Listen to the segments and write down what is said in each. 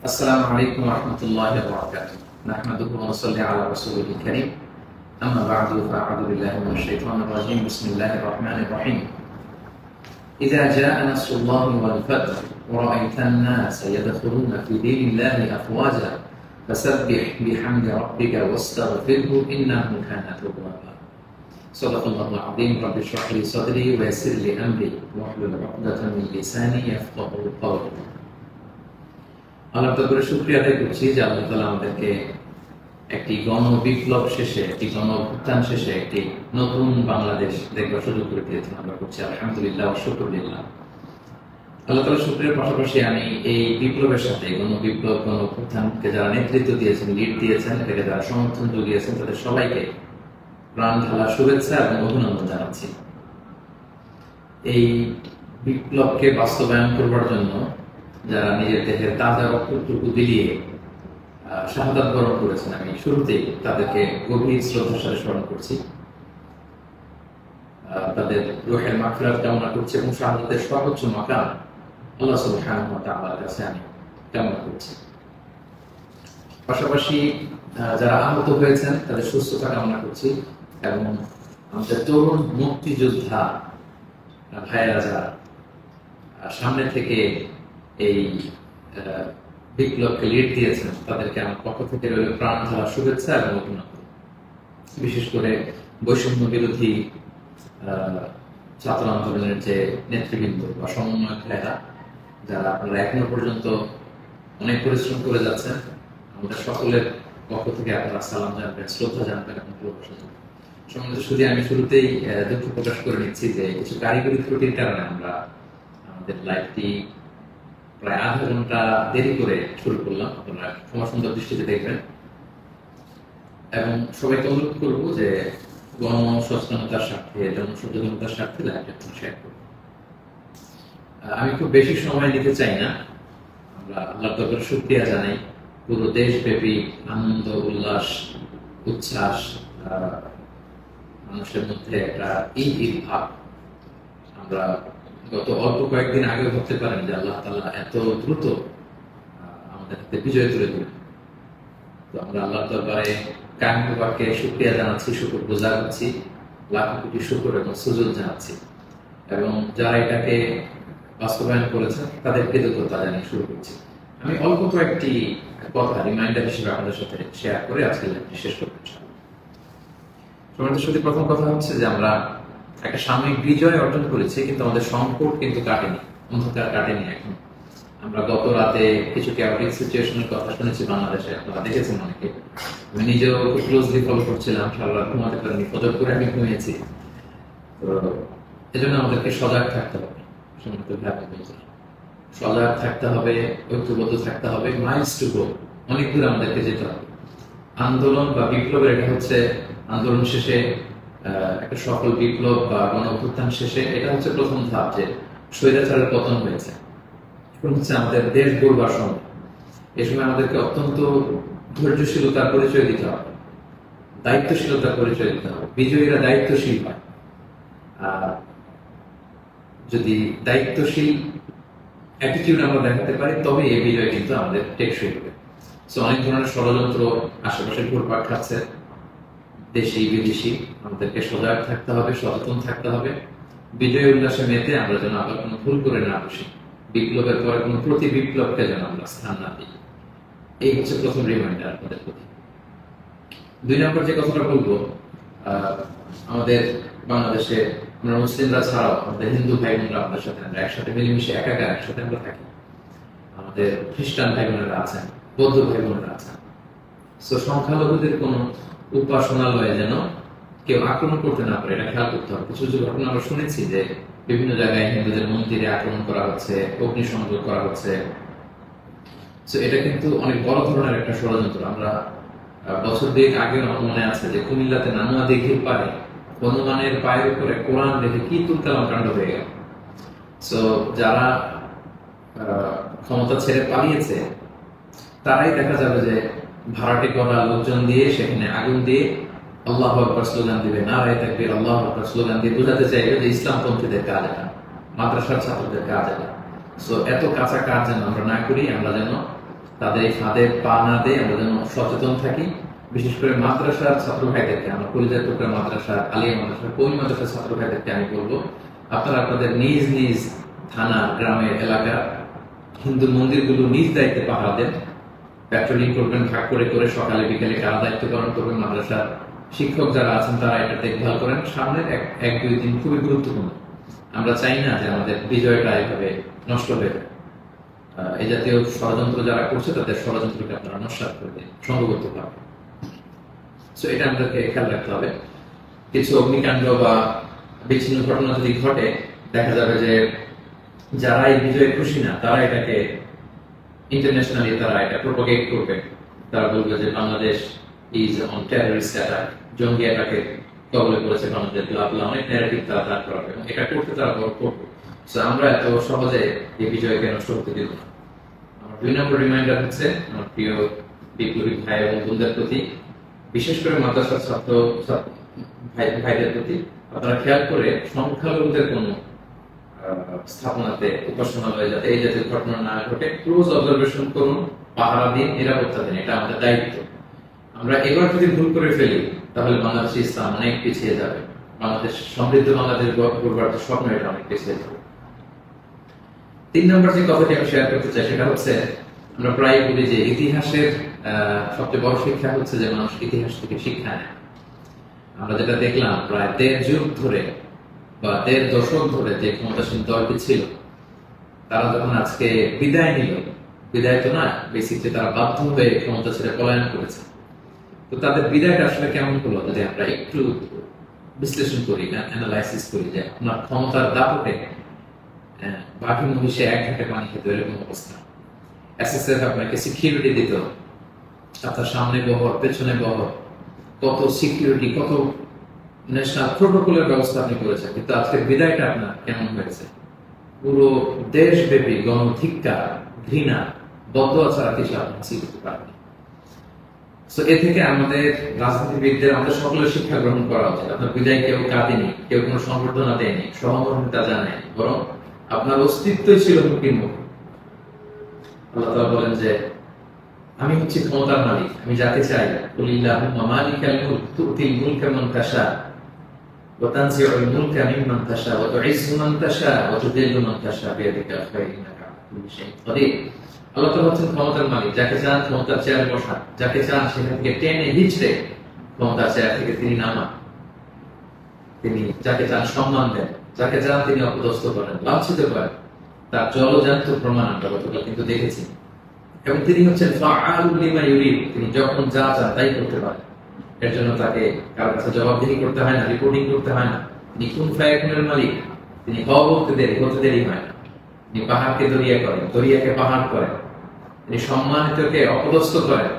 السلام عليكم ورحمة الله وبركاته. نحمده ونصلي على رسوله الكريم. أما بعد فأعوذ بالله من الشيطان الرجيم. بسم الله الرحمن الرحيم. إذا جاء نصر الله والفتح ورأيت الناس يدخلون في دين الله أفواجا فسبح بحمد ربك واستغفره إنه كان توابا. صدق الله العظيم. رب اشرح لي صدري ويسر لي أمري واحلل عقدة من لساني يفقهوا قولي. আল্লাহ তাআলার শুকরিয়া আদায় করছি যে আল্লাহ তাআলা আমাদেরকে একটি গণ বিপ্লব শেষে, একটি গণ অভ্যুত্থান শেষে একটি নতুন বাংলাদেশ দেখবার সুযোগ করে দিয়েছেন। আমরা করছি আলহামদুলিল্লাহ ওয়া শুকরুলিল্লাহ। আল্লাহ তাআলার শুকরিয়ার পাশাপাশি আমি এই বিপ্লবের সাথে গণ বিপ্লব, গণ অভ্যুত্থানকে যারা নেতৃত্ব দিয়েছেন, লিড দিয়েছেন, এটাকে যারা সমর্থন জুগিয়েছেন, তাদের সবাইকে প্রাণ ঢালা শুভেচ্ছা এবং অভিনন্দন জানাচ্ছি। এই বিপ্লবকে বাস্তবায়ন করবার জন্য যারা নিজের দেহের তাজা রক্তটুকু বিলিয়ে শাহাদাত বরণ করেছেন, আমি শুরুতেই তাদেরকে গভীর শ্রদ্ধার সাথে স্মরণ করছি। তাদের রূহের মাগফিরাত কামনা করছি এবং শাহাদাতের সর্বোচ্চ মাকাম আল্লাহ সুবহানাহু ওয়া তাআলার কাছে আমি কামনা করছি। পাশাপাশি যারা আহত হয়েছেন তাদের সুস্থতা কামনা করছি এবং আমাদের তরুণ মুক্তিযোদ্ধা ভাইয়েরা যারা সামনে থেকে এই বিপ্লবকে লিড দিয়েছেন, তাদেরকে আমার পক্ষ থেকে প্রাণ ঢালা শুভেচ্ছা এবং অভিনন্দন। বিশেষ করে বৈষম্য বিরোধী ছাত্র আন্দোলনের যে নেতৃবৃন্দ বা সমন্বয়ক ভাইরা, যারা আপনারা এখনো পর্যন্ত অনেক পরিশ্রম করে যাচ্ছেন, আমাদের সকলের পক্ষ থেকে আপনারা সালাম জানবেন, শ্রদ্ধা জানবেন এবং ভালোবাসা জানবেন। সম্বন্ধে শুধু আমি শুরুতেই দুঃখ প্রকাশ করে নিচ্ছি যে কিছু কারিগরি ত্রুটির কারণে আমরা আমাদের লাইভটি প্রায় আধা ঘন্টা দেরি করে শুরু করলাম। আপনারা ক্ষমা সুন্দর দৃষ্টিতে দেখবেন এবং সবাইকে অনুরোধ করবো যে গণসচেতনতার স্বার্থে, জনসচেতনতার স্বার্থে লাইভটা শেয়ার করব। আমি খুব বেশি সময় নিতে চাই না। আমরা আল্লাহর দরবারে শুকরিয়া জানাই। পুরো দেশব্যাপী আনন্দ, উল্লাস, উচ্ছ্বাস, মানুষের মধ্যে একটা ঈদ ভাব আমরা গত অল্প কয়েকদিন আগে ভাবতে পারেন যে আল্লাহ তাআলা এত দ্রুত আমাদের হাতে বিজয় তুলে দিলেন। তো আমরা আল্লাহর দরবারে কায়মুবারকে শুকরিয়া জানাচ্ছি, শুকরগুজার হচ্ছি, লাখো কোটি শুকর এবং সুজুদ জানাচ্ছি এবং যারা এটাকে বাস্তবায়ন করেছেন তাদের কৃতজ্ঞতা জানিয়ে শুরু করছি। আমি অল্প কয়েকটি কথা রিমাইন্ডার হিসেবে আপনাদের সাথে শেয়ার করে আজকে লাইভটি শেষ করতে চাই। তোমাদের সাথে প্রথম কথা হচ্ছে যে আমরা একটা সাময়িক বিজয় অর্জন করেছি, কিন্তু আমাদের সংকট কিন্তু কাটেনি, অন্ধকার কাটেনি। এখন আমরা গত রাতে কিছু ক্যাওটিক সিচুয়েশনের কথা শুনেছি বাংলাদেশে, আপনারা দেখেছেন অনেকে। আমি নিজেও খুব ক্লোজলি ফলো করছিলাম, সারা রাত ঘুমাতে পারিনি, ফজর করে আমি ঘুমিয়েছি। তো এজন্য আমাদেরকে সজাগ থাকতে হবে, সজাগ থাকতে হবে, ঐক্যবদ্ধ থাকতে হবে। মাইলস টু গো, অনেক দূর আমাদেরকে যেতে হবে। আন্দোলন বা বিপ্লবের এটা হচ্ছে আন্দোলন শেষে একটা সফল বিপ্লব বা গণ অভ্যুত্থান শেষে এটা হচ্ছে প্রথম ধাপ, যে স্বৈরাচারের পতন হয়েছে। এখন হচ্ছে আমাদের দেশ গড়বার সময়। এই সময় আমাদেরকে অত্যন্ত ধৈর্যশীলতার পরিচয় দিতে হবে, দায়িত্বশীলতার পরিচয় দিতে হবে। বিজয়ীরা দায়িত্বশীল হয়, আর যদি দায়িত্বশীল অ্যাটিটিউড আমরা দেখাতে পারি তবে এই বিজয় কিন্তু আমাদের টেকসই হবে। সো অনেক ধরনের ষড়যন্ত্র আশেপাশে ঘুরপাক খাচ্ছে, দেশি বিদেশি। আমাদেরকে সজাগ থাকতে হবে, সচেতন থাকতে হবে। বিজয় উল্লাসে মেতে আমরা যেন আবার কোনো ভুল করে না বসি, বিপ্লবের পরে কোনো প্রতি বিপ্লবকে যেন আমরা স্থান না দিই। এই হচ্ছে প্রথম রিমাইন্ডার আপনাদের প্রতি। 2 নম্বর যে কথাটা বলবো, আমাদের বাংলাদেশে আমরা মুসলিমরা ছাড়াও আমাদের হিন্দু ভাই বোনরা আমাদের সাথে, আমরা একসাথে মিলেমিশে একাকার একসাথে আমরা থাকি। আমাদের খ্রিস্টান ভাই বোনেরা আছেন, বৌদ্ধ ভাই বোনেরা আছেন। সো সংখ্যালঘুদের কোনো উপাসনালয়ে যেন কেউ আক্রমণ করতে না পারে, এটা খেয়াল করতে হবে। কিছু কিছু ঘটনা আমরা শুনেছি যে বিভিন্ন জায়গায় হিন্দুদের মন্দিরে আক্রমণ করা হচ্ছে, অগ্নিসংযোগ করা হচ্ছে। তো এটা কিন্তু অনেক বড় ধরনের একটা ষড়যন্ত্র। আমরা বছর 2 আগে আমার মনে আছে যে কুমিল্লাতে নানুয়া দিঘির পারে হনুমানের পায়ের উপরে কোরআন রেখে কি তুলকালাম কাণ্ড হয়ে গেল। সো যারা ক্ষমতা ছেড়ে পালিয়েছে তারাই দেখা যাবে যে ভাড়াটে করা লোকজন দিয়ে সেখানে আগুন দিয়ে আল্লাহু আকবার স্লোগান দিবে, নারায়ে তাকবীর, আল্লাহু আকবার স্লোগান দিয়ে বোঝাতে চাইবে যে ইসলামপন্থীদের কাজ এটা, মাদ্রাসার ছাত্রদের কাজ এটা। সো এত কাঁচা কাজ যেন আমরা না করি, আমরা যেন তাদের এই ফাঁদে পা না দিয়ে আমরা যেন সচেতন থাকি। বিশেষ করে মাদ্রাসার ছাত্র ভাইদেরকে, আমরা পরিচয় মাদ্রাসা, আলিয়া মাদ্রাসা, কৌমি মাদ্রাসার ছাত্র ভাইদেরকে আমি বলবো, আপনারা আপনাদের নিজ নিজ থানা, গ্রামের, এলাকার হিন্দু মন্দিরগুলো নিজ দায়িত্বে পাহারা দেন। প্যাট্রোলিং করবেন ভাগ করে করে, সকালে বিকেলে কারা দায়িত্ব পালন করবেন। মাদ্রাসার শিক্ষক যারা আছেন তারা এটা দেখভাল করেন। সামনের এক দুই দিন খুবই গুরুত্বপূর্ণ। আমরা চাই না যে আমাদের বিজয়টা এভাবে নষ্ট হয়ে যায়। এই জাতীয় ষড়যন্ত্র যারা করছে তাদের ষড়যন্ত্রকে আপনারা নস্যাৎ করে দিন সংঘবদ্ধ ভাবে। সো এটা আমাদেরকে খেয়াল রাখতে হবে। কিছু অগ্নিকাণ্ড বা বিচ্ছিন্ন ঘটনা যদি ঘটে, দেখা যাবে যে যারা এই বিজয়ে খুশি না তারা এটাকে ইন্টারন্যাশনালি তারা এটা প্রোপাগেট করবে। তারা বলবে যে Bangladesh is on terrorist attack, জঙ্গি অ্যাটাকে কবলে পড়েছে বাংলাদেশ, অনেক ন্যারেটিভ তারা দাঁড় করাবে এবং এটা করতে তারা বড় করবে। সো আমরা এত সহজে এই বিজয়কে নষ্ট হতে দিব না। আমার 2 নম্বর রিমাইন্ডার হচ্ছে আমার প্রিয় বিপ্লবী ভাই এবং বোনদের প্রতি, বিশেষ করে মাদ্রাসার ছাত্র ভাইদের প্রতি, আপনারা খেয়াল করে সংখ্যালঘুদের কোন স্থাপনাতে, উপাসনালয়ে যাতে এই জাতীয় ঘটনা না ঘটে ক্লোজ অবজারভেশন করুন, পাহারা দিন, নিরাপত্তা দিন। এটা আমাদের দায়িত্ব। আমরা এবার যদি ভুল করে ফেলি তাহলে বাংলাদেশ ইসলাম অনেক পিছিয়ে যাবে। বাংলাদেশ সমৃদ্ধ বাংলাদেশ গড়বার স্বপ্ন এটা অনেক পিছিয়ে যাবে। 3 নম্বর যে কথাটি আমি শেয়ার করতে চাই সেটা হচ্ছে, আমরা প্রায় বলি যে ইতিহাসের সবচেয়ে বড় শিক্ষা হচ্ছে যে মানুষ ইতিহাস থেকে শিক্ষা নেয়। আমরা যেটা দেখলাম প্রায় 1.5 যুগ ধরে বা 1.5 দশক ধরে যে ক্ষমতাসীন দলটি ছিল, তারা যখন আজকে বিদায় নিল, বিদায় তো না, বেসিকলি তারা বাধ্য হয়ে ক্ষমতা ছেড়ে পলায়ন করেছে। তো তাদের বিদায়টা আসলে কেমন হলো যদি আমরা একটু বিশ্লেষণ করি, অ্যানালাইসিস করি, যে আপনার ক্ষমতার দাপটে বাকি মহিষে এক ঘাটে পানি খেতে এরকম অবস্থা। এসএসএফ আপনাকে সিকিউরিটি দিত, আপনার সামনে বহর, পেছনে বহর, কত সিকিউরিটি, কত ন্যাশনাল প্রোটোকলের ব্যবস্থা আপনি করেছেন। কিন্তু আজকে বিদায়টা আপনার কেমন হয়েছে? পুরো দেশব্যাপী গণধিক্কার, ঘৃণা, বদয়া ছাড়া কিছু আপনি হাসিল করতে পারবেন। সো এ থেকে আমাদের রাজনীতিবিদদের, আমাদের সকলের শিক্ষা গ্রহণ করা উচিত। আপনার বিদায় কেউ কাঁদেনি, কেউ কোনো সংবর্ধনা দেয়নি, সহমর্মিতা জানায়নি, বরং আপনার অস্তিত্বই ছিল হুমকির মুখে। আল্লাহ তাআলা বলেন যে আমি হচ্ছি ক্ষমতার মালিক, আমি যাকে চাই, কুলিল্লাহুম্মা মালিকাল মুলক তুতিল মুলকা মান তাশা ওয়া তানজিউল মুলকা মিম্মান তাশা ওয়া তুইজ্জু মান তাশা ওয়া তুযিল্লু মান তাশা বিয়াদিকাল খায়র ইন্নাকা আলা কুল্লি শাইইন কাদির। আল্লাহ তাআলা হচ্ছেন ক্ষমতার মালিক, যাকে চান ক্ষমতার চেয়ারে বসান, যাকে চান সেখান থেকে টেনে হিঁচড়ে ক্ষমতার চেয়ার থেকে তিনি নামান। তিনি যাকে চান সম্মান দেন, যাকে চান তিনি অপদস্থ করেন, লাঞ্ছিত করেন। তার জলজান্ত প্রমাণ আমরা গতকাল কিন্তু দেখেছি। এবং তিনি হচ্ছেন ফাআলুল লিমা ইউরিদ, তিনি যখন যা চান তাই করতে পারেন। এর জন্য তাকে কারো কাছে জবাবদিহি করতে হয় না, রিপোর্টিং করতে হয় না। তিনি কুন ফায়াকুনের মালিক, তিনি হতে দেরি হয় না। তিনি পাহাড়কে দরিয়া করেন, দরিয়াকে পাহাড় করেন, তিনি সম্মানিতকে অপদস্থ করেন,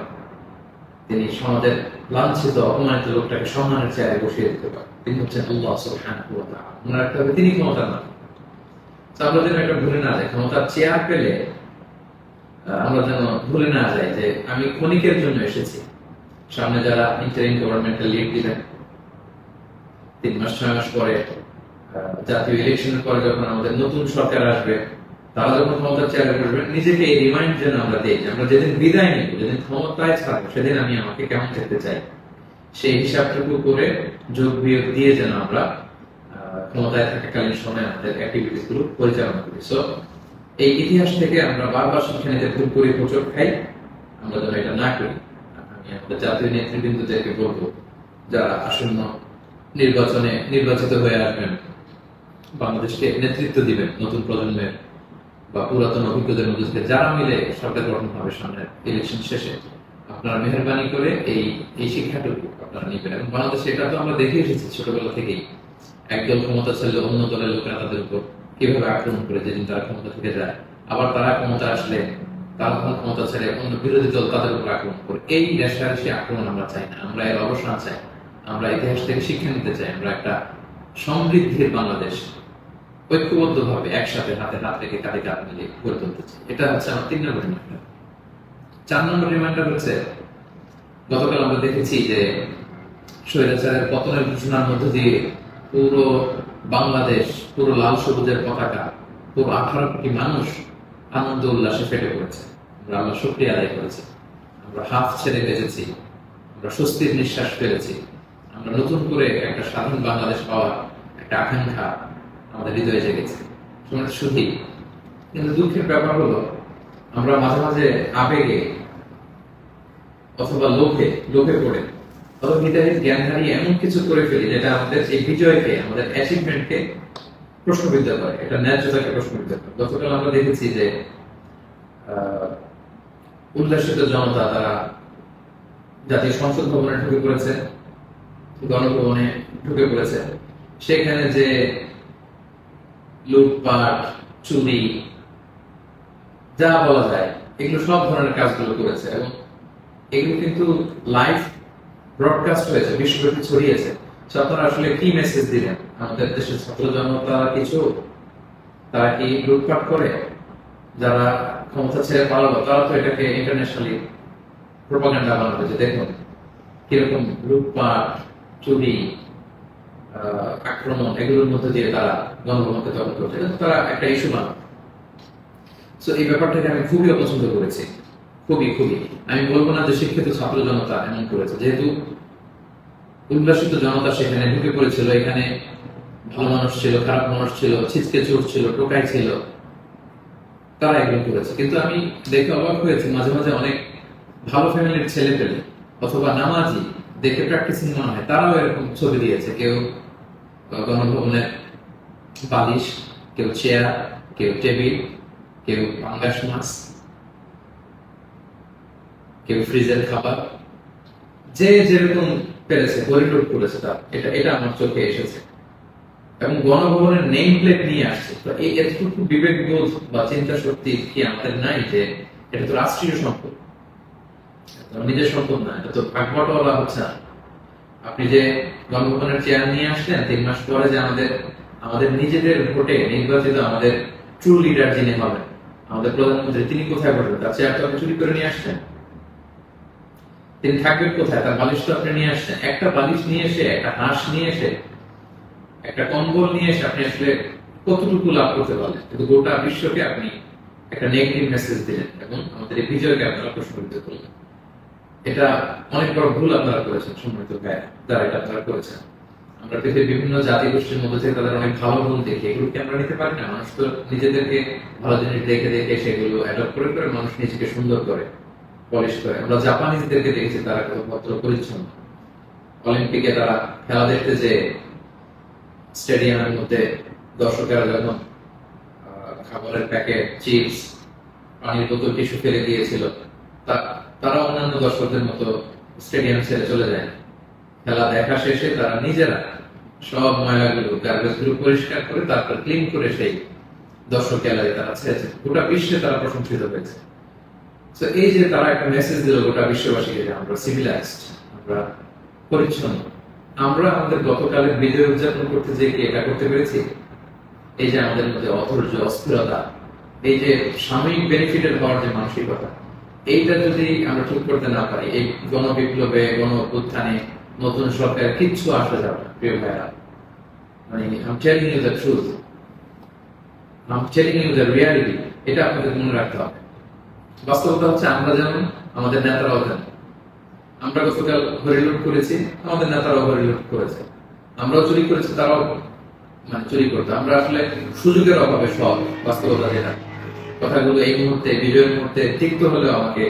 তিনি সমাজের লাঞ্ছিত অপমানিত লোকটাকে সম্মানের চেয়ারে বসিয়ে দিতে পারেন। তিনি হচ্ছেন আল্লাহ সুবহানাহু ওয়া তাআলা। মনে রাখতে হবে তিনি ক্ষমতার মালিক। আমরা যেন এটা ভুলে না যাই, ক্ষমতার চেয়ার পেলে আমরা যেন ভুলে না যাই যে আমি ক্ষণিকের জন্য এসেছি। সামনে যারা ইন্টারিম গভর্নমেন্টাল লিড দিবেন, 3 মাস 6 মাস পরে জাতীয় ইলেকশনের পরে যখন আমাদের নতুন সরকার আসবে, তারা যখন ক্ষমতার চেয়ারে বসবেন, নিজেকে এই রিমাইন্ড যেন আমরা দিই যে আমরা যেদিন বিদায় নিব, যেদিন ক্ষমতায় থাকবো, সেদিন আমি আমাকে কেমন দেখতে চাই, সেই হিসাবটুকু করে যোগ বিয়োগ দিয়ে যেন আমরা ক্ষমতায় থাকাকালীন সময় আমাদের অ্যাক্টিভিটিস গুলো পরিচালনা করি। সো এই ইতিহাস থেকে আমরা বারবার শিক্ষা নিতে ভুল করি, হোঁচট খাই, আমরা যেন এটা না করি। আমি আমাদের জাতীয় নেতৃবৃন্দদেরকে বলবো, যারা আসন্ন নির্বাচনে নির্বাচিত হয়ে আসবেন, বাংলাদেশকে নেতৃত্ব দিবেন, নতুন প্রজন্মের বা পুরাতন অভিজ্ঞদের মধ্যে থেকে যারা মিলে সরকার গঠন হবে সামনের ইলেকশন শেষে, আপনারা মেহরবানি করে এই শিক্ষাটুকু আপনারা নিবেন। এবং বাংলাদেশে এটা তো আমরা দেখে এসেছি ছোটবেলা থেকেই, একদল ক্ষমতা ছেড়ে অন্য দলের লোকেরা তাদের উপর কিভাবে আক্রমণ করে যেদিন তারা ক্ষমতা থেকে যায়। আবার তারা ক্ষমতা আসলে তারা ক্ষমতা ছেড়ে অন্য বিরোধী দল তাদের উপর আক্রমণ করে। এই রেশারেশি আক্রমণ আমরা চাই না, আমরা এর অবসান চাই। আমরা ইতিহাস থেকে শিক্ষা নিতে চাই। আমরা একটা সমৃদ্ধির বাংলাদেশ ঐক্যবদ্ধ ভাবে একসাথে হাতে হাত রেখে কাঁধে কাঁধ মিলিয়ে গড়ে তুলতে চাই। এটা হচ্ছে আমার 3 নম্বর রিমাইন্ডার। 4 নম্বর রিমাইন্ডার হচ্ছে, গতকাল আমরা দেখেছি যে স্বৈরাচারের পতনের ঘোষণার মধ্য দিয়ে পুরো বাংলাদেশ, পুরো লাল সবুজের পতাকা, পুরো 18 কোটি মানুষ আনন্দ উল্লাসে ফেটে পড়েছে। আমরা আল্লাহ শুকরিয়া আদায় করেছি, আমরা হাফ ছেড়ে বেঁচেছি, আমরা স্বস্তির নিঃশ্বাস ফেলেছি, আমরা নতুন করে একটা স্বাধীন বাংলাদেশ পাওয়ার একটা আকাঙ্ক্ষা আমাদের হৃদয়ে জেগেছে। শুধু কিন্তু দুঃখের ব্যাপার হলো আমরা মাঝে মাঝে আবেগে অথবা লোভে পড়ে অথবা হৃদয়ের জ্ঞান হারিয়ে এমন কিছু করে ফেলি যেটা আমাদের এই বিজয়কে, আমাদের অ্যাচিভমেন্টকে প্রশ্নবিদ্ধ করে, এটা ন্যায্যতাকে প্রশ্নবিদ্ধ করে। গতকাল আমরা দেখেছি যে উল্লাসিত জনতা তারা জাতীয় সংসদ ভবনে ঢুকে পড়েছে, গণভবনে ঢুকে পড়েছে, সেখানে যে লুটপাট, চুরি, যা বলা যায় এগুলো সব ধরনের কাজগুলো করেছে এবং এগুলো কিন্তু লাইভ ব্রডকাস্ট হয়েছে, বিশ্বব্যাপী ছড়িয়েছে। আপনারা আসলে কি মেসেজ দিলেন? আমাদের দেশের ছাত্র জনতা তারা কি লুটপাট করে? যারা ক্ষমতা ছেড়ে পালালো তারা তো এটাকে ইন্টারন্যাশনালি প্রোপাগান্ডা বানাবে যে দেখুন কিরকম লুটপাট, চুরি, আক্রমণ এগুলোর মধ্যে দিয়ে তারা গণভবনকে দখল করছে, তারা একটা ইস্যু বানাবে। তো এই ব্যাপারটাকে আমি খুবই অপছন্দ করেছি, খুবই। আমি বলবো না যে শিক্ষিত ছাত্র জনতা এমন করেছে, যেহেতু উল্লাসিত জনতা সেখানে ঢুকে পড়েছিল, এখানে ভালো মানুষ ছিল, খারাপ মানুষ ছিল, ছিচকে চোর ছিল, টোকাই ছিল, তারা এগুলো করেছে। কিন্তু আমি দেখে অবাক হয়েছি মাঝে মাঝে অনেক ভালো ফ্যামিলির ছেলে পেলে অথবা নামাজি, দেখে প্র্যাকটিসিং মনে হয়, তারাও এরকম ছবি দিয়েছে। কেউ গণভবনের বালিশ, কেউ চেয়ার, কেউ টেবিল, কেউ পাঙ্গাস মাছ, কেউ ফ্রিজের খাবার, যে যেরকম পেরেছে পরিলুট করেছে। তার এটা আমার চোখে এসেছে এবং গণভবনের নেম প্লেট নিয়ে আসছে। তো এই এতটুকু বিবেকবোধ বা চিন্তা শক্তি কি আমাদের নাই যে এটা তো রাষ্ট্রীয় সম্পদ, নিজের সম্পদ না, এটা তো ভাগবটওয়ালা হচ্ছে না। আপনি যে গণভবনের চেয়ার নিয়ে আসলেন 3 মাস পরে যে আমাদের নিজেদের ভোটে নির্বাচিত আমাদের ট্রু লিডার যিনি হবেন, আমাদের প্রধানমন্ত্রী, তিনি কোথায় বসবেন? তার চেয়ার তো আপনি চুরি করে নিয়ে আসছেন। তিনি থাকবেন কোথায়? তার বালিশ তো আপনি নিয়ে আসছেন। একটা বালিশ নিয়ে এসে, একটা হাঁস নিয়ে এসে, একটা কম্বল নিয়ে এসে আপনি আসলে কতটুকু লাভ করতে পারলেন? কিন্তু গোটা বিশ্বকে আপনি একটা নেগেটিভ মেসেজ দিলেন এবং আমাদের এই বিজয়কে আপনারা প্রশ্নবিদ্ধ করলেন। এটা অনেক বড় ভুল আপনারা করেছেন সম্মানিত ভাই, যারা এটা আপনারা করেছেন। আমরা পৃথিবীর বিভিন্ন জাতি গোষ্ঠীর মধ্যে থেকে তাদের অনেক ভালো গুণ দেখি, এগুলোকে আমরা নিতে পারি না? মানুষ তো নিজেদেরকে ভালো জিনিস দেখে দেখে সেগুলো অ্যাডপ্ট করে করে মানুষ নিজেকে সুন্দর করে, পলিশ করে। আমরা জাপানিজদেরকে দেখেছি তারা কত ভদ্র পরিচ্ছন্ন। অলিম্পিকে তারা খেলা দেখতে যে স্টেডিয়ামের মধ্যে দর্শকেরা যখন খাবারের প্যাকেট, চিপস, পানির বোতল, টিস্যু ফেলে দিয়েছিল, তারা অন্যান্য দর্শকদের মতো স্টেডিয়াম ছেড়ে চলে যায়। খেলা দেখা শেষে তারা নিজেরা সব ময়লাগুলো, গার্বেজ গুলো পরিষ্কার করে তারপর ক্লিন করে সেই দর্শক গ্যালারি তারা ছেড়েছে। গোটা বিশ্বে তারা প্রশংসিত হয়েছে। তো এই যে তারা একটা মেসেজ দিল গোটা বিশ্ববাসীকে যে আমরা সিভিলাইজড, আমরা পরিচ্ছন্ন। আমরা আমাদের গতকালের বিজয় উদযাপন করতে যে কি এটা করতে পেরেছি? এই যে আমাদের মধ্যে অধৈর্য, অস্থিরতা, এই যে সাময়িক বেনিফিটেড হওয়ার যে মানসিকতা, এইটা যদি আমরা ঠিক করতে না পারি, এই গণবিপ্লবে, গণ অভ্যুত্থানে, নতুন সরকার কিচ্ছু আসা যাবে না প্রিয় ভাইরা। মানে I'm telling you the truth, I'm telling you the reality, এটা আপনাদের মনে রাখতে হবে। বাস্তবতা হচ্ছে আমরা যেমন, আমাদের নেতারাও যেমন। আমরা গতকাল হরিলুট করেছি, আমাদের নেতারাও হরিলুট করেছে। আমরাও চুরি করেছি, তারাও চুরি করতে। আমরা আসলে সুযোগের অভাবে সব, বাস্তবতা যেটা। কথাগুলো এই মুহূর্তে, বিজয়ের মুহূর্তে তিক্ত হলেও আমাকে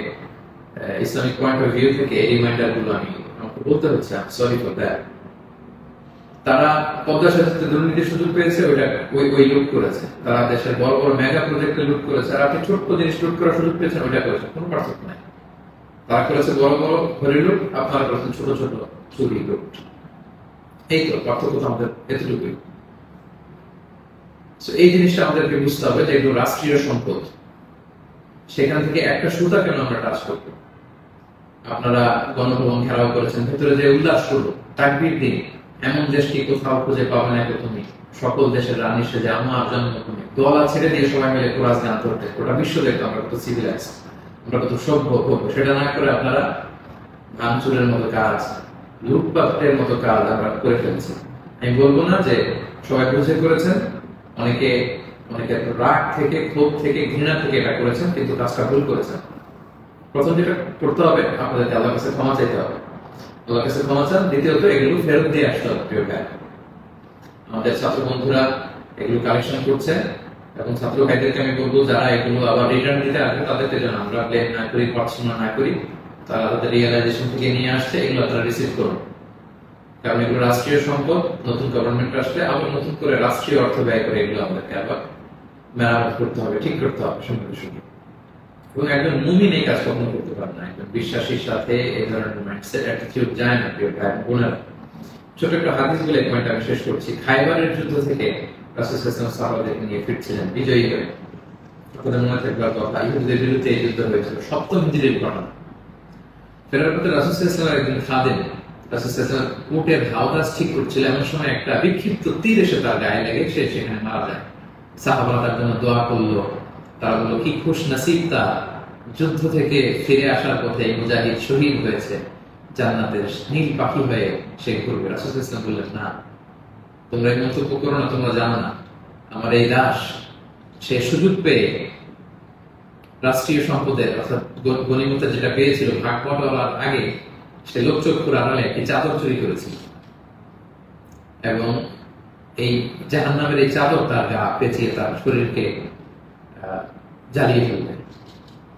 ইসলামিক পয়েন্ট অফ ভিউ থেকে এই রিমাইন্ডার গুলো আমাকে বলতে হচ্ছে। Sorry for that. তারা পদ্মা সেতুতে দুর্নীতির সুযোগ পেয়েছে, ওই লুট করেছে। তারা দেশের বড় বড় মেগা প্রজেক্টে লুট করেছে, আর আপনি ছোট্ট জিনিস লুট করার সুযোগ পেয়েছেন, ওইটা করেছে। কোনো পার্থক্য নাই। তারা করেছে বড় বড় হরি লুট, আপনারা করেছেন ছোট ছোট চুরি লুট। এই তো পার্থক্য তো আমাদের এতটুকুই। এই জিনিসটা আমাদেরকে বুঝতে হবে যে এগুলো রাষ্ট্রীয় সম্পদ। সেখান থেকে একটা সুতা কেন আমরা টাচ করবো? আপনারা গণভবন ঘেরাও করেছেন, ভেতরে যে উল্লাস করবো, তাকবীর দিন। এমন দেশ কি কোথাও খুঁজে পাবে না তুমি? সকল দেশের রানী সেজে আমার জন্মভূমি, দোলা ছেড়ে দিয়ে সবাই মিলে কোরআন গান করতে, গোটা বিশ্ব দেখতো আমরা কত সিভিলাইজ, আমরা কত সভ্য হবো। সেটা না করে আপনারা ভাঙচুরের মতো কাজ, লুটপাটের মতো কাজ আমরা করে ফেলছি। আমি বলবো না যে সবাই বুঝে করেছেন, অনেকে রাগ থেকে, ক্ষোভ থেকে, ঘৃণা থেকে এটা করেছেন, কিন্তু কাজটা ভুল করেছেন। প্রথম যেটা করতে হবে, আপনাদেরকে আল্লাহর কাছে ক্ষমা চাইতে হবে। আল্লাহর কাছে ক্ষমা চান। দ্বিতীয়ত এগুলো ফেরত দিয়ে আসতে হবে প্রিয় ভাই। আমাদের ছাত্র বন্ধুরা এগুলো কালেকশন করছে, এবং ছাত্র ভাইদেরকে আমি বলবো যারা এগুলো আবার রিটার্ন দিতে আসবে তাদেরকে যেন আমরা ব্লেম না করি, পড়াশোনা না করি। তারা তাদের রিয়েলাইজেশন থেকে নিয়ে আসছে, এগুলো তারা রিসিভ করুন। কারণ এগুলো রাষ্ট্রীয় সম্পদ, নতুন গভর্নমেন্ট আসলে আবার নতুন করে রাষ্ট্রীয় অর্থ ব্যয় করে এগুলো আমাদেরকে আবার মেরামত করতে হবে, ঠিক করতে হবে সঙ্গে সঙ্গে। এবং একজন মুমিন এই কাজ কখনো করতে পারে না। একজন বিশ্বাসীর সাথে এই ধরনের মাইন্ডসেট অ্যাটিটিউড যায় না প্রিয় ভাই বোনেরা। ছোট একটা হাদিস বলে পয়েন্ট আমি শেষ করছি। খাইবারের যুদ্ধ থেকে রাসূল সাল্লাল্লাহু আলাইহি ওয়াসাল্লাম সাহাবাদেরকে নিয়ে ফিরছিলেন বিজয়ী হয়ে। আপনাদের মনে থাকবার কথা, ইহুদিদের বিরুদ্ধে এই যুদ্ধ হয়েছিল 7ম হিজরির ঘটনা। ফেরার পথে রাসূল সাল্লাল্লাহু আলাইহি ওয়াসাল্লাম একজন খাদেম রাসূল সাল্লাল্লাহু আলাইহি ওয়াসাল্লাম উটের হাওদাস ঠিক করছিল, এমন সময় একটা বিক্ষিপ্ত তীর এসে তার গায়ে লেগে সে সেখানে মারা যায়। সাহাবারা তার জন্য দোয়া করলো। তারা বলল কি খুশ নসিব তার, যুদ্ধ থেকে ফিরে আসার পথে মুজাহিদ শহীদ হয়েছে, জান্নাতের নীল পাখি হয়ে সে ঘুরবে। রাসূল সাল্লাল্লাহু আলাইহি ওয়াসাল্লাম বললেন না, তোমরা এই মন্তব্য করো না, তোমরা জানো না আমার এই দাস সে সুযোগ পেয়ে রাষ্ট্রীয় সম্পদের অর্থাৎ গনিমতের যেটা পেয়েছিল ভাগ বটোয়ারার আগে সে লোকচক্ষুর আড়ালে একটি চাদর চুরি করেছিল, এবং এই জাহান্নামের এই চাদর তার গা পেঁচিয়ে তার শরীরকে জ্বালিয়ে ফেলবে,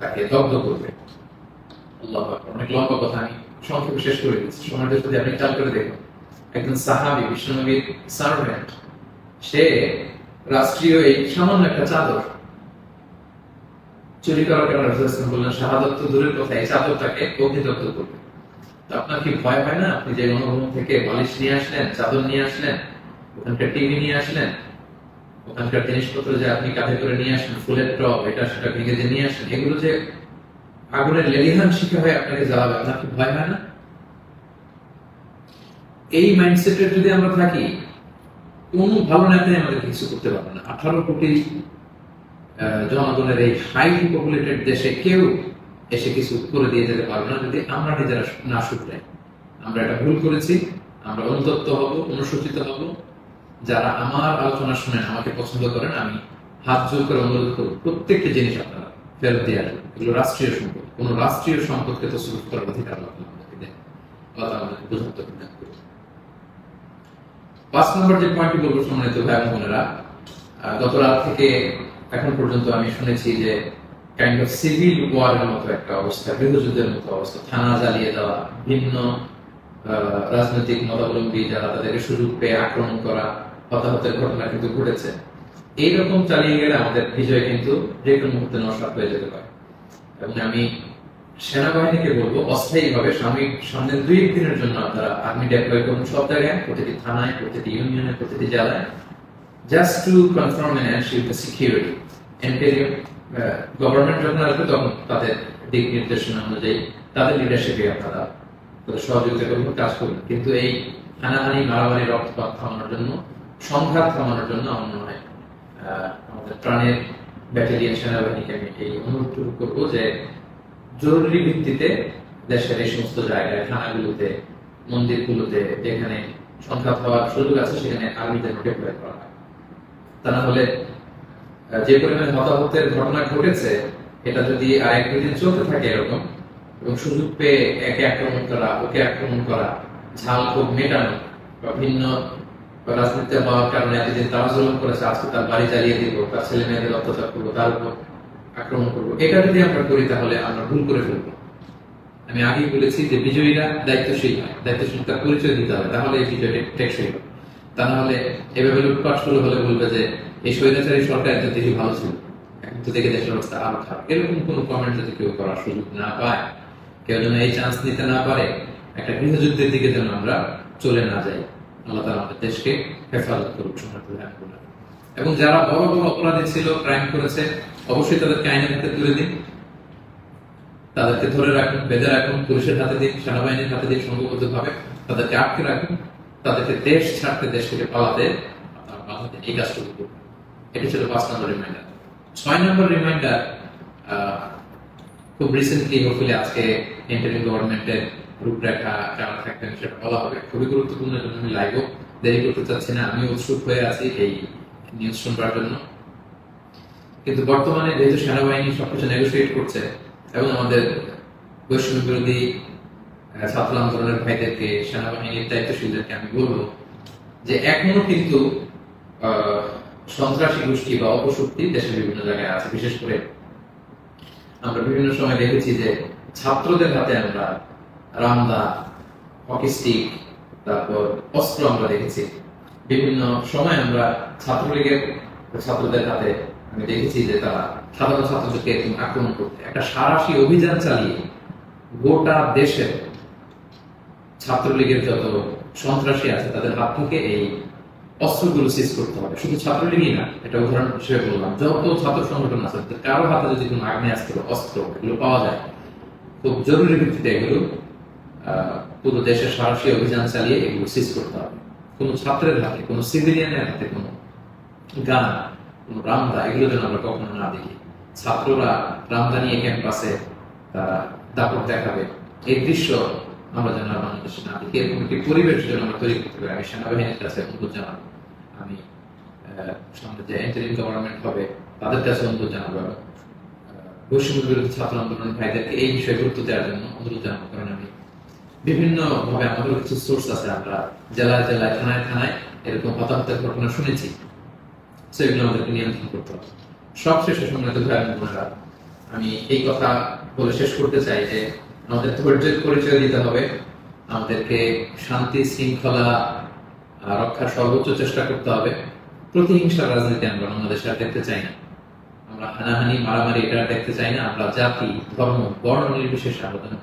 তাকে দগ্ধ করবে। আল্লাহু আকবার। অনেক লম্বা কথা, আমি সংক্ষেপে শেষ করে দিচ্ছি। সময়টা যদি আপনি খেয়াল করে দেখুন, একজন সাহাবী বিশ্বনবীর সার্ভেন্ট, সে রাষ্ট্রীয় এই সামান্য একটা চাদর চুরি করার কারণে রাসূল সাল্লাল্লাহু আলাইহি ওয়াসাল্লাম বললেন শাহাদাত তো দূরের কথা, এই চাদরটাকে অগ্নিদগ্ধ করবে। তো আপনার কি ভয় হয় না? আপনি যে গণভবন থেকে বালিশ নিয়ে আসলেন, চাদর নিয়ে আসলেন, ওখানকার টিভি নিয়ে আসলেন, ওখানকার জিনিসপত্র যে আপনি কাঁধে করে নিয়ে আসলেন, ফুলের টব এটা সেটা ভেঙে যে নিয়ে আসলেন, এগুলো যে আগুনের লেলিহান শিখা হয়ে আপনাকে জ্বালাবে, আপনার কি ভয় হয় না? এই মাইন্ডসেটে যদি আমরা থাকি, কোন ভালো নেতাই আমাদের কিছু করতে পারবে না। 18 কোটি জনগণের এই হাইলি পপুলেটেড দেশে কেউ এসে কিছু করে দিয়ে যেতে পারবে না যদি আমরা নিজেরা না শুধরাই। আমরা এটা ভুল করেছি, আমরা অনুতপ্ত হব, অনুশোচিত হব। যারা আমার আলোচনা শুনেন, আমাকে পছন্দ করেন, আমি হাত জোর করে অনুরোধ করব প্রত্যেকটা জিনিস আপনারা ফেরত দিয়ে আসবেন। এগুলো রাষ্ট্রীয় সম্পদ, কোন রাষ্ট্রীয় সম্পদকে তো সুযোগ করার অধিকার আল্লাহ আমাদেরকে দেন। আল্লাহ আমাদেরকে বোঝাতে হবে। 5 নম্বর যে পয়েন্টটি বলবো সম্মানিত ভাই বোনেরা, গত রাত থেকে এখন পর্যন্ত আমি শুনেছি যে কাইন্ড অফ সিভিল ওয়ারের মতো একটা অবস্থা, গৃহযুদ্ধের মতো অবস্থা, থানা জ্বালিয়ে দেওয়া, ভিন্ন রাজনৈতিক মতাবলম্বী যারা তাদেরকে সুযোগ পেয়ে আক্রমণ করা, হতাহতের ঘটনা কিন্তু ঘটেছে। এইরকম চালিয়ে গেলে আমাদের বিজয় কিন্তু যে কোনো মুহূর্তে নস্বাত হয়ে যেতে পারে। এবং আমি সেনাবাহিনীকে বলবো অস্থায়ীভাবে সামনের 2 দিনের জন্য আপনারা আর্মি ডেপ্লয় করুন সব জায়গায়, প্রতিটি থানায়, প্রতিটি ইউনিয়নে, প্রতিটি জেলায়, just to confirm and ensure the security. Interim government যখন আসবে তখন তাদের দিক নির্দেশনা অনুযায়ী তাদের লিডারশিপে আপনারা সহযোগিতা করবেন, কাজ করবেন। কিন্তু এই হানাহানি, মারামারি, রক্তপাত থামানোর জন্য, সংঘাত থামানোর জন্য আমার মনে হয় আমাদের প্রাণের ব্যাটালিয়ন সেনাবাহিনীকে আমি এই অনুরোধ করবো যে জরুরি ভিত্তিতে দেশের এই সমস্ত জায়গায়, থানাগুলোতে, মন্দিরগুলোতে যেখানে সংঘাত হওয়ার সুযোগ আছে সেখানে আর্মিদের ডেপ্লয় করা হয়। তা না হলে যে পরিমাণে হতাহতের ঘটনা ঘটেছে এটা যদি আর 1-2 দিন চলতে থাকে এরকম, এবং সুযোগ পেয়ে একে আক্রমণ করা, ওকে আক্রমণ করা, ঝাল ক্ষোভ মেটানো, বা ভিন্ন রাজনীতি হওয়ার কারণে এতদিন তারা জুলুম করেছে, আজকে তার বাড়ি জ্বালিয়ে দিব, তার ছেলে মেয়েদের অত্যাচার করবো, তার উপর আক্রমণ করবো, এটা যদি আমরা করি তাহলে আমরা ভুল করে ফেলবো। আমি আগেই বলেছি যে বিজয়ীরা দায়িত্বশীল হয়, দায়িত্বশীলতার পরিচয় দিতে হবে, তাহলে এই বিজয়টা টেকসই হবে। তা না হলে এভাবে লুটপাট শুরু হলে বলবে যে এই স্বৈরাচারী সরকার একজন দেশে ভালো ছিল, এখন তো দেখে দেশের অবস্থা আরো খারাপ। এরকম কোন কমেন্ট যদি কেউ করার সুযোগ না পায়, কেউ যেন এই চান্স নিতে না পারে, একটা গৃহযুদ্ধের দিকে যেন আমরা চলে না যাই। আল্লাহ তাআলা আমাদের দেশকে হেফাজত করুক। এবং যারা বড় বড় অপরাধী ছিল, ক্রাইম করেছে, অবশ্যই তাদেরকে আইনের হাতে তুলে দিন, তাদেরকে ধরে রাখুন, বেঁধে রাখুন, পুলিশের হাতে দিন, সেনাবাহিনীর হাতে দিন, সংঘবদ্ধ ভাবে তাদেরকে আটকে রাখুন, তাদেরকে দেশ ছাড়তে, দেশ থেকে পালাতে বাধা দিন। এই কাজটুকু করুন। এটি ছিল 5 নম্বর রিমাইন্ডার। 6 নম্বর রিমাইন্ডার, খুব রিসেন্টলি হোপফুলি আজকে ইন্টারিম গভর্নমেন্টের রূপরেখা কেমন থাকবেন সেটা বলা হবে। খুবই গুরুত্বপূর্ণ, জন্য আমি লাইভও দেরি করতে চাচ্ছি না, আমি উৎসুক হয়ে আছি এই নিউজ শুনবার জন্য। কিন্তু বর্তমানে যেহেতু সেনাবাহিনী সবকিছু নেগোসিয়েট করছে এবং আমাদের বৈষম্য বিরোধী ছাত্র আন্দোলনের ভাইদেরকে, সেনাবাহিনীর দায়িত্বশীলদেরকে আমি বলবো যে এখনো কিন্তু সন্ত্রাসী গোষ্ঠী বা অপশক্তি দেশের বিভিন্ন জায়গায় আছে। বিশেষ করে আমরা বিভিন্ন সময় দেখেছি যে ছাত্রদের হাতে আমরা রামদা, হকি স্টিক, তারপর অস্ত্র আমরা দেখেছি। বিভিন্ন সময় আমরা ছাত্রলীগের ছাত্রদের হাতে আমি দেখেছি যে তারা সাধারণ ছাত্রদেরকে আক্রমণ করতে একটা সারাশি অভিযান চালিয়ে গোটা দেশের ছাত্রলীগের যত সন্ত্রাসী আছে তাদের হাত থেকে এই অস্ত্রগুলো সিজ করতে হবে। শুধু ছাত্রলীগই না, এটা উদাহরণ হিসেবে বললাম, যত ছাত্র সংগঠন আছে কারো হাতে যদি কোনো আগ্নেয়াস্ত্র, অস্ত্র এগুলো পাওয়া যায়, খুব জরুরি ভিত্তিতে এগুলো পুরো দেশের সাহসী অভিযান চালিয়ে এগুলো সিজ করতে হবে। কোনো ছাত্রের হাতে, কোনো সিভিলিয়ানের হাতে কোনো গান, কোনো রামদা এগুলো যেন আমরা কখনো না দেখি। ছাত্ররা রামদা নিয়ে ক্যাম্পাসে তারা দাপট দেখাবে, এই দৃশ্য আমরা যেন বাংলাদেশে না দেখি। এরকম একটি পরিবেশ যেন আমরা তৈরি করতে পারি। আমি সেনাবাহিনীর কাছে অনুরোধ জানাবো, আমি সামনে যে ইন্টারিম গভর্নমেন্ট হবে তাদের কাছে অনুরোধ জানাবো, বৈষম্য বিরোধী ছাত্র আন্দোলন ভাইদেরকে এই বিষয়ে গুরুত্ব দেওয়ার জন্য অনুরোধ জানাবো। কারণ আমি বিভিন্ন ভাবে আমাদের কিছু সোর্স আছে, আমরা জেলায় জেলায়, থানায় থানায় এরকম হতাহতের ঘটনা শুনেছি। সেগুলো আমাদেরকে নিয়ন্ত্রণ করতে হবে। সবশেষে সম্মানিত ভাই বোনেরা, আমি এই কথা বলে শেষ করতে চাই যে আমাদের ধৈর্যের পরিচয় দিতে হবে, আমাদেরকে শান্তি শৃঙ্খলা রক্ষার সর্বোচ্চ চেষ্টা করতে হবে। প্রতিহিংসার রাজনীতি আমরা বাংলাদেশে আর দেখতে চাই না, আমরা হানাহানি মারামারি এটা দেখতে চাই না। আমরা জাতি, ধর্ম, বর্ণ নির্বিশেষে আমরা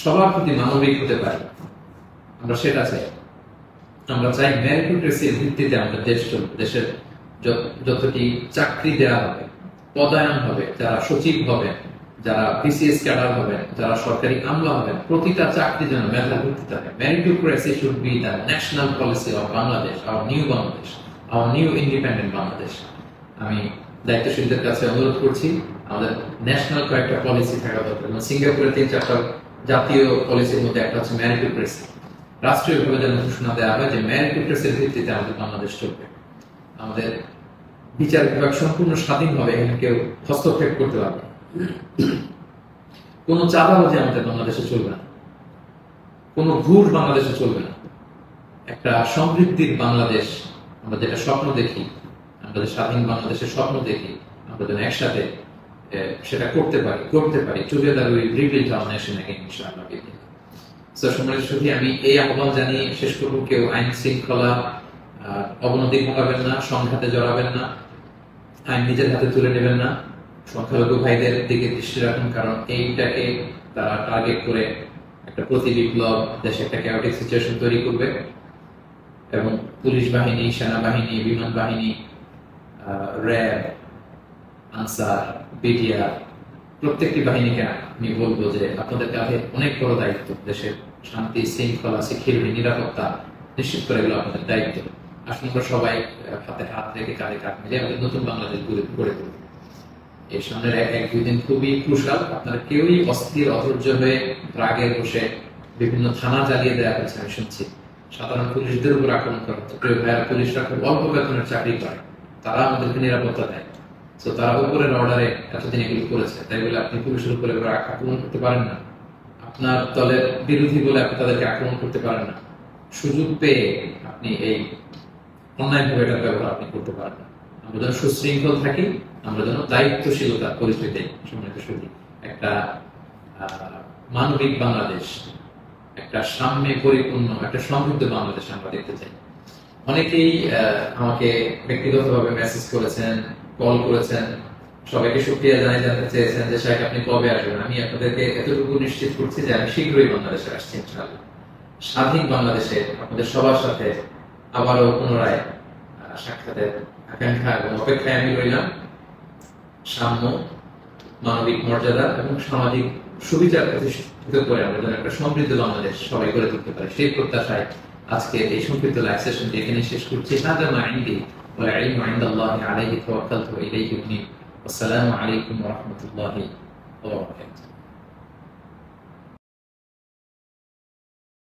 সবার প্রতি মানবিক হতে পারি, আমরা সেটা চাই। আমরা চাই মেরিটোক্রেসির ভিত্তিতে আমাদের দেশ চলবে। দেশের যতটি চাকরি দেওয়া হবে, পদায়ন হবে, যারা সচিব হবেন, যারা বিসিএস ক্যাডার হবেন, যারা সরকারি আমলা হবেন, প্রতিটা চাকরি যেন মেধার ভিত্তিতে হবে। Meritocracy should be the national policy of Bangladesh, our new Bangladesh, our new independent Bangladesh. আমি দায়িত্বশীলদের কাছে অনুরোধ করছি, আমাদের ন্যাশনাল কয়েকটা পলিসি থাকা দরকার। সিঙ্গাপুরের 3-4টা জাতীয় পলিসির মধ্যে একটা হচ্ছে মেরিটোক্রেসি। রাষ্ট্রীয়ভাবে যেন ঘোষণা দেওয়া হয় যে মেরিটোক্রেসির ভিত্তিতে আমাদের বাংলাদেশ চলবে। আমাদের বিচার বিভাগ সম্পূর্ণ স্বাধীনভাবে, এখানে কেউ হস্তক্ষেপ করতে পারবে। কোনো চাঁদাবাজি আমাদের বাংলাদেশে চলবে না, কোনো ঘুষ বাংলাদেশে চলবে না। একটা সমৃদ্ধির বাংলাদেশ আমরা যেটা স্বপ্ন দেখি, আমরা যে স্বাধীন বাংলাদেশের স্বপ্ন দেখি, আমরা যেন একসাথে সেটা করতে পারি। Together we rebuild hour nation again ইনশাআল্লাহ। সো সম্মানিত সুধী, আমি এই আহ্বান জানিয়ে শেষ করব, কেউ আইন শৃঙ্খলা অবনতি ঘটাবেন না, সংঘাতে জড়াবেন না, আইন নিজের হাতে তুলে নেবেন না। সংখ্যালঘু ভাইদের দিকে দৃষ্টি রাখুন, কারণ এইটাকে তারা টার্গেট করে একটা প্রতি বিপ্লব, দেশে একটা ক্যাওটিক সিচুয়েশন তৈরি করবে। এবং পুলিশ বাহিনী, সেনাবাহিনী, বিমান বাহিনী, র্যাব, আনসার, বিডিআর, প্রত্যেকটি বাহিনীকে আমি বলবো যে আপনাদের কাছে অনেক বড় দায়িত্ব। দেশের শান্তি শৃঙ্খলা, সিকিউরিটি, নিরাপত্তা নিশ্চিত করে এগুলো আপনাদের দায়িত্ব। আসলে আমরা সবাই হাতে হাত রেখে, কাঁধে কাঁধ মিলে আমাদের নতুন বাংলাদেশ গড়ে তুলব। এই সামনের 1-2 দিন খুবই ক্রুশাল। আপনারা কেউই অস্থির, অধৈর্য হয়ে রাগে বসে বিভিন্ন থানা জ্বালিয়ে দেওয়া হয়েছে আমি শুনছি। সাধারণ পুলিশদের উপর আক্রমণ করা হচ্ছে। প্রিয় ভাইয়েরা, পুলিশরা খুব অল্প বেতনের চাকরি করে, তারা আমাদেরকে নিরাপত্তা দেয়। তো তারা উপরের অর্ডারে এতদিন এগুলো করেছে, তাই বলে আপনি পুলিশের উপরে আক্রমণ করতে পারেন না। আপনার দলের বিরোধী বলে আপনি তাদেরকে আক্রমণ করতে পারেন না। সুযোগ পেয়ে আপনি এই অন্যায়ভাবে এটার ব্যবহার আপনি করতে পারেন না। আমরা যেন সুশৃঙ্খল থাকি, আমরা যেন দায়িত্বশীলতার পরিচয় দেই। সম্মানিত সুধী, একটা মানবিক বাংলাদেশ, একটা সাম্যে পরিপূর্ণ, একটা সমৃদ্ধ বাংলাদেশ আমরা দেখতে চাই। অনেকেই আমাকে ব্যক্তিগতভাবে মেসেজ করেছেন, কল করেছেন, সবাইকে শুকরিয়া জানাতে চেয়েছেন যে শাইখ আপনি কবে আসবেন। আমি আপনাদেরকে এতটুকু নিশ্চিত করছি যে আমি শীঘ্রই বাংলাদেশে আসছি ইনশাআল্লাহ। স্বাধীন বাংলাদেশে আপনাদের সবার সাথে আবারও পুনরায় সাক্ষাতের আকাঙ্ক্ষা এবং অপেক্ষায় আমি রইলাম। সাম্য, মানবিক মর্যাদা এবং সামাজিক সুবিচার প্রতিষ্ঠিত করে আমরা যেন একটা সমৃদ্ধ বাংলাদেশ সবাই গড়ে তুলতে পারি, সেই প্রত্যাশায় আজকে এই সংক্ষিপ্ত লাইভ সেশনটি এখানে শেষ করছি। হাদা মা ইনদি ওয়া ইলমু ইনদাল্লাহি আলাইহি তাওয়াক্কালতু ওয়া ইলাইহি উনীব। আসসালামু আলাইকুম ওয়া রাহমাতুল্লাহি ওয়া বারাকাতুহু।